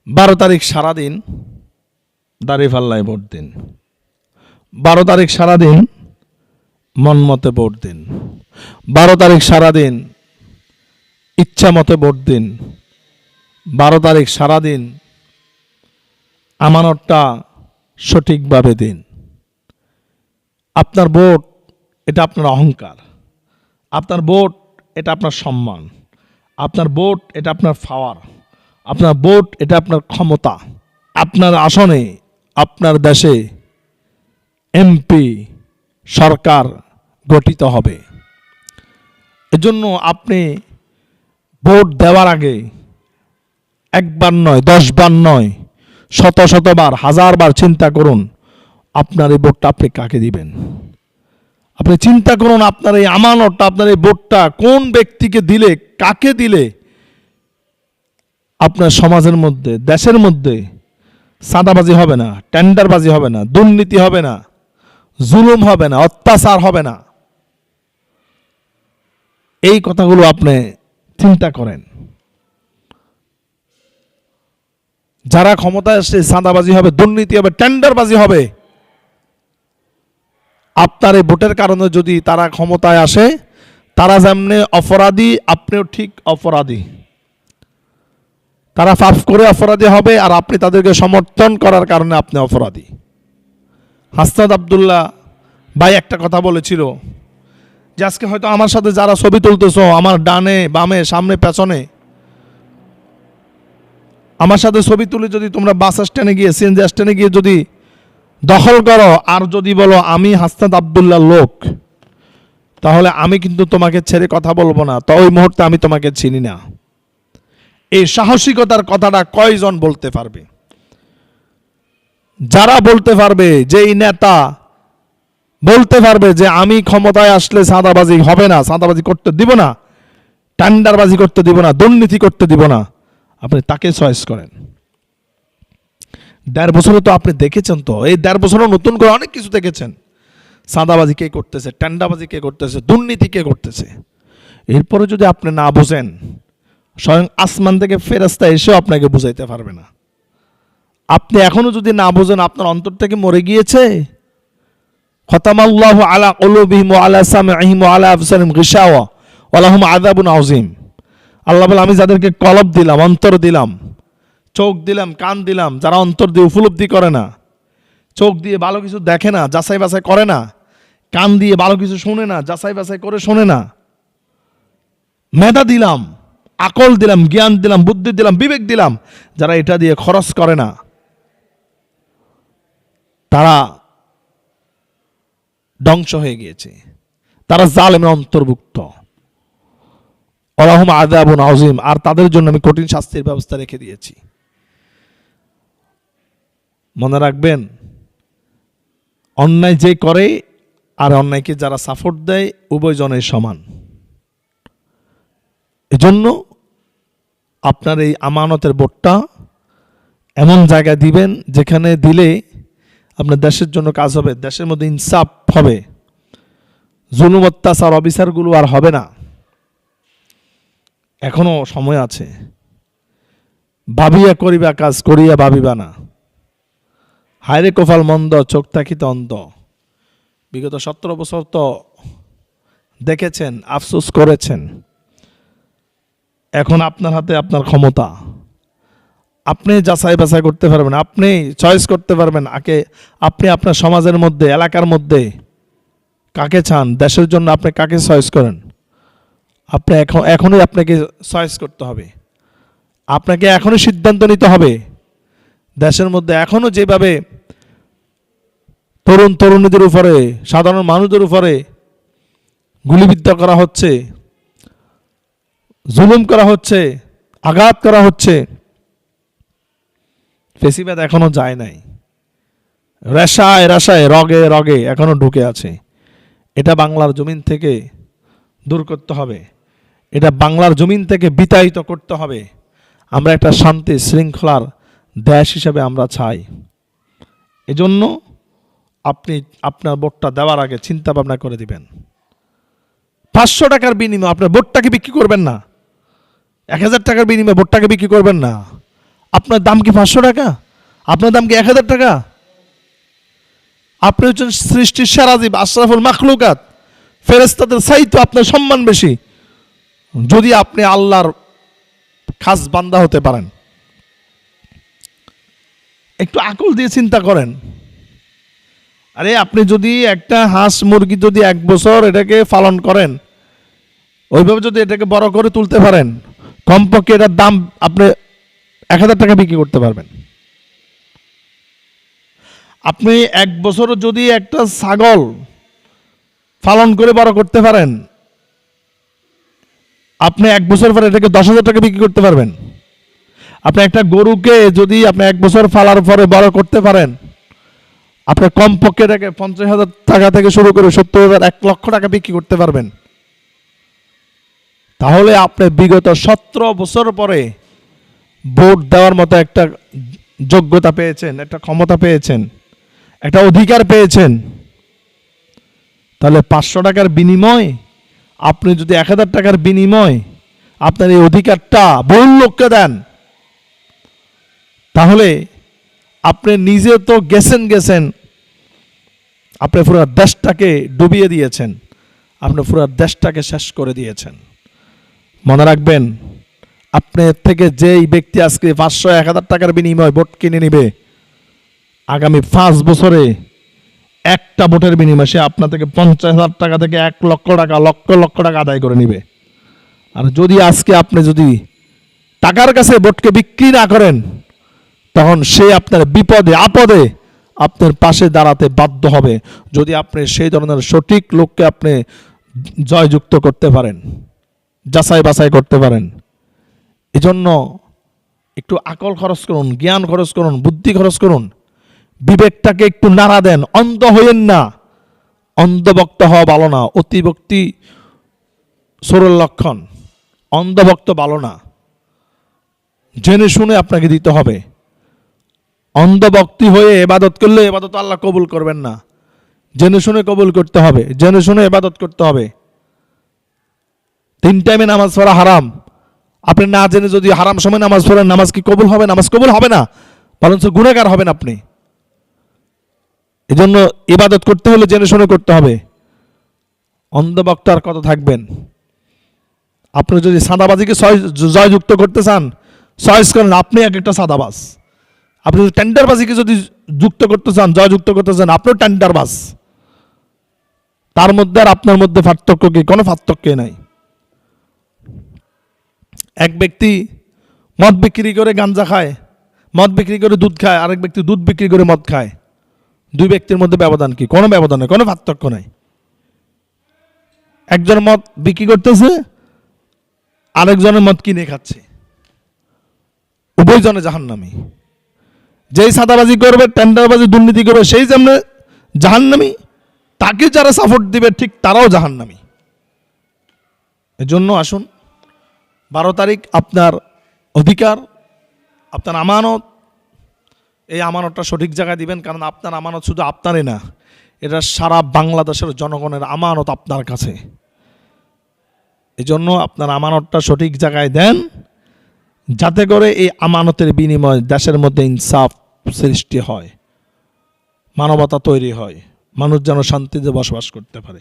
12 তারিখ সারাদিন দাঁড়িপাল্লায় ভোট দিন। 12 তারিখ সারাদিন মন মতে ভোট দিন। 12 তারিখ সারাদিন ইচ্ছা মতে ভোট দিন। 12 তারিখ সারাদিন আমানতটা সঠিকভাবে দিন। আপনার ভোট এটা আপনার অহংকার, আপনার ভোট এটা আপনার সম্মান, আপনার ভোট এটা আপনার পাওয়ার, আপনার ভোট এটা আপনার ক্ষমতা। আপনার আসনে আপনার দেশে এমপি সরকার গঠিত হবে। এজন্য আপনি ভোট দেওয়ার আগে একবার নয়, 10 বার নয়, শত শতবার, 1000 বার চিন্তা করুন আপনার এই ভোটটা আপনি কাকে দিবেন। আপনি চিন্তা করুন আপনার এই আমানতটা, আপনার এই ভোটটা কোন ব্যক্তিকে দিলে, কাকে দিলে আপনার সমাজের মধ্যে, দেশের মধ্যে চাঁদাবাজি হবে না, টেন্ডারবাজি হবে না, দুর্নীতি হবে না, জুলুম হবে না, অত্যাচার হবে না। এই কথাগুলো আপনি চিন্তা করেন। যারা ক্ষমতায় আসছে চাঁদাবাজি হবে, দুর্নীতি হবে, টেন্ডারবাজি হবে। আপনার এই ভোটের কারণে যদি তারা ক্ষমতায় আসে, তারা যেমনি অপরাধী, আপনিও ঠিক অপরাধী। তারা পাপ করে অপরাধী হবে, আর আপনি তাদেরকে সমর্থন করার কারণে আপনি অপরাধী। হাসনাত আব্দুল্লাহ ভাই একটা কথা বলেছিল যে আজকে হয়তো আমার সাথে যারা ছবি তুলতেছো, আমার ডানে বামে সামনে পেছনে, আমার সাথে ছবি তুলে যদি তোমরা বাস স্ট্যান্ডে গিয়ে, সিএনজি স্ট্যান্ডে গিয়ে যদি দখল করো আর যদি বলো আমি হাসনাত আব্দুল্লাহ লোক, তাহলে আমি কিন্তু তোমাকে ছেড়ে কথা বলবো না। তো ওই মুহূর্তে আমি তোমাকে চিনি না। এই সাহসিকতার কথাটা কয়জন বলতে পারবে? যারা বলতে পারবে, যে এই নেতা বলতে পারবে যে আমি ক্ষমতায় আসলে চাঁদাবাজি হবে না, চাঁদাবাজি করতে দিব না, টেন্ডারবাজি করতে দিব না, দুর্নীতি করতে দিব না, আপনি তাকে চয়েস করেন। 1.5 বছরে তো আপনি দেখেছেন, তো এই 1.5 বছরে নতুন করে অনেক কিছু দেখেছেন। চাঁদাবাজি কে করতেছে, টেন্ডারবাজি কে করতেছে, দুর্নীতি কে করতেছে। এরপরে যদি আপনি না বোঝেন, স্বয়ং আসমান থেকে ফেরেশতা এসেও আপনাকে বুঝাইতে পারবে না। আপনি এখনো যদি না বোঝেন, আপনার অন্তর থেকে মরে গিয়েছে। খতামাল্লাহু আলা কুলুবিহিম ওয়া আলা সামঈহিম ওয়া আলা আবসারিহিম গিশাওয়া ওয়া লাহুম আযাবুন আযীম। আল্লাহ বলে, আমি যাদেরকে কলব দিলাম, অন্তর দিলাম, চোখ দিলাম, কান দিলাম, যারা অন্তর দিয়ে উপলব্ধি করে না, চোখ দিয়ে ভালো কিছু দেখে না, যাচাই বাছাই করে না, কান দিয়ে ভালো কিছু শোনে না, যাচাই বাছাই করে শোনে না, মেধা দিলাম, আকল দিলাম, জ্ঞান দিলাম, বুদ্ধি দিলাম, বিবেক দিলাম, যারা এটা দিয়ে খরচ করে না, তারা ধ্বংস হয়ে গিয়েছে, তারা জালেমের অন্তর্ভুক্ত। ওয়ালাহুম আযাবুন আযীম, আর তাদের জন্য আমি কঠিন শাস্তির ব্যবস্থা রেখে দিয়েছি। মনে রাখবেন, অন্যায় যে করে আর অন্যায়কে যারা সাপোর্ট দেয়, উভয়জনের সমান। এজন্য আপনার এই আমানতের ভোটটা এমন জায়গায় দিবেন যেখানে দিলে আপনার দেশের জন্য কাজ হবে, দেশের মধ্যে ইনসাফ হবে, জুলুম অত্যাচার অবিচারগুলো আর হবে না। এখনো সময় আছে। ভাবিয়া করিবা কাজ, করিয়া ভাবিবা না। হায়রে কপাল মন্দ, চোখ থাকিতে অন্ধ। বিগত 17 বছর তো দেখেছেন, আফসোস করেছেন। এখন আপনার হাতে আপনার ক্ষমতা। আপনি যাচাই বাছাই করতে পারবেন, আপনি চয়েস করতে পারবেন আপনি আপনার সমাজের মধ্যে, এলাকার মধ্যে কাকে চান, দেশের জন্য আপনি কাকে চয়েস করেন। আপনি এখনই আপনাকে চয়েস করতে হবে, আপনাকে এখনই সিদ্ধান্ত নিতে হবে। দেশের মধ্যে এখনো যেভাবে তরুণ তরুণীদের উপরে, সাধারণ মানুষদের উপরে গুলিবিদ্ধ করা হচ্ছে, জুলুম করা হচ্ছে, আঘাত করা হচ্ছে, ফেসিবাদ এখনো যায় নাই। রেশায় রেশায়, রগে রগে এখনো ঢুকে আছে। এটা বাংলার জমিন থেকে দূর করতে হবে, এটা বাংলার জমিন থেকে বিতাড়িত করতে হবে। আমরা একটা শান্তি শৃঙ্খলার দেশ হিসেবে আমরা চাই। এজন্য আপনি আপনার ভোটটা দেওয়ার আগে চিন্তা ভাবনা করে দিবেন। 500 টাকার বিনিময়ে আপনার ভোটটাকে বিক্রি করবেন না, 1000 টাকার বিনিময়ে ভোটটাকে বিক্রি করবেন না। আপনার দাম কি 500 টাকা? আপনার দাম কি 1000 টাকা? আপনি হচ্ছেন সৃষ্টির সেরা জীব, আশরাফুল মাখলুকাত, ফেরেশতাদের চাইতে আপনার সম্মান বেশি যদি আপনি আল্লাহর খাস বান্দা হতে পারেন। একটু আকল দিয়ে চিন্তা করেন। আরে আপনি যদি একটা হাঁস মুরগি যদি 1 বছর এটাকে পালন করেন, ওইভাবে যদি এটাকে বড় করে তুলতে পারেন, কমপক্ষে এটার দাম আপনি 1000 টাকা বিক্রি করতে পারবেন। আপনি 1 বছর যদি একটা ছাগল পালন করে বড় করতে পারেন, আপনি 1 বছর পরে এটাকে 10,000 টাকা বিক্রি করতে পারবেন। আপনি একটা গরুকে যদি আপনি 1 বছর পালার পরে বড় করতে পারেন, আপনি কমপক্ষে এটাকে 50,000 টাকা থেকে শুরু করে 70,000, 1 লক্ষ টাকা বিক্রি করতে পারবেন। তাহলে আপনি বিগত 17 বছর পরে ভোট দেওয়ার মতো একটা যোগ্যতা পেয়েছেন, একটা ক্ষমতা পেয়েছেন, একটা অধিকার পেয়েছেন। তাহলে 500 টাকার বিনিময়, আপনি যদি 1000 টাকার বিনিময় আপনার এই অধিকারটা বহু লোককে দেন, তাহলে আপনি নিজে তো গেছেন, আপনি পুরো দেশটাকে ডুবিয়ে দিয়েছেন, আপনি পুরো দেশটাকে শেষ করে দিয়েছেন। মনে রাখবেন, আপনার থেকে যেই ব্যক্তি আজকে 500-1000 টাকার বিনিময় ভোট কিনে নিবে, আগামী 5 বছরে একটা ভোটের বিনিময়ে সে আপনার থেকে 50,000 টাকা থেকে 1 লক্ষ টাকা, লক্ষ লক্ষ টাকা আদায় করে নিবে। আর যদি আজকে আপনি যদি টাকার কাছে ভোটকে বিক্রি না করেন, তখন সে আপনার বিপদে আপদে আপনার পাশে দাঁড়াতে বাধ্য হবে, যদি আপনি সেই ধরনের সঠিক লোককে আপনি জয়যুক্ত করতে পারেন, যাচাই বাছাই করতে পারেন। এজন্য একটু আকল খরচ করুন, জ্ঞান খরচ করুন, বুদ্ধি খরচ করুন, বিবেকটাকে একটু নাড়া দেন। অন্ধ হইয়েন না। অন্ধভক্ত হওয়া ভালো না, অতিভক্তি সরল লক্ষণ। অন্ধভক্ত ভালো না, জেনে শুনে আপনাকে দিতে হবে। অন্ধভক্তি হয়ে ইবাদত করলে ইবাদত আল্লাহ কবুল করবেন না। জেনে শুনে কবুল করতে হবে, জেনে শুনে ইবাদত করতে হবে। 3 টাইমে নামাজ পড়া হারাম। আপনি না জেনে যদি হারাম সময় নামাজ পড়েন, নামাজ কি কবুল হবে? নামাজ কবুল হবে না, বরঞ্চ গুনাহগার হবেন আপনি। এজন্য ইবাদত করতে হলে জেনে শুনে করতে হবে। অন্ধভক্তার কথা থাকবেন। আপনি যদি সাদাবাজিকে জয়যুক্ত করতে চান, চয়েস করেন, আপনি এক একটা সাদাবাজ। আপনি যদি টেন্ডারবাজিকে যদি যুক্ত করতে চান, জয়যুক্ত করতে চান, আপনিও টেন্ডারবাজ। তার মধ্যে আর আপনার মধ্যে পার্থক্য কি? কোনো পার্থক্য নাই। এক ব্যক্তি মদ বিক্রি করে গাঞ্জা খায়, মদ বিক্রি করে দুধ খায়, আরেক ব্যক্তি দুধ বিক্রি করে মদ খায়। 2 ব্যক্তির মধ্যে ব্যবধান কি? কোনো ব্যবধান নেই, কোনো পার্থক্য নাই। একজন মদ বিক্রি করতেছে, আরেকজনের মদ কিনে খাচ্ছে, উভয়জনে জাহান্নামী। যেই সাদাবাজি করবে, টেন্ডারবাজি, দুর্নীতি করবে, সেই যেমন জাহান্নামী, তাকে যারা সাপোর্ট দিবে ঠিক তারাও জাহান্নামী। এজন্য আসুন, 12 তারিখ আপনার অধিকার, আপনার আমানত, এই আমানতটা সঠিক জায়গায় দিবেন। কারণ আপনার আমানত শুধু আপনারই না, এটা সারা বাংলাদেশের জনগণের আমানত আপনার কাছে। এজন্য আপনার আমানতটা সঠিক জায়গায় দেন, যাতে করে এই আমানতের বিনিময়ে দেশের মধ্যে ইনসাফ সৃষ্টি হয়, মানবতা তৈরি হয়, মানুষ যেন শান্তিতে বসবাস করতে পারে।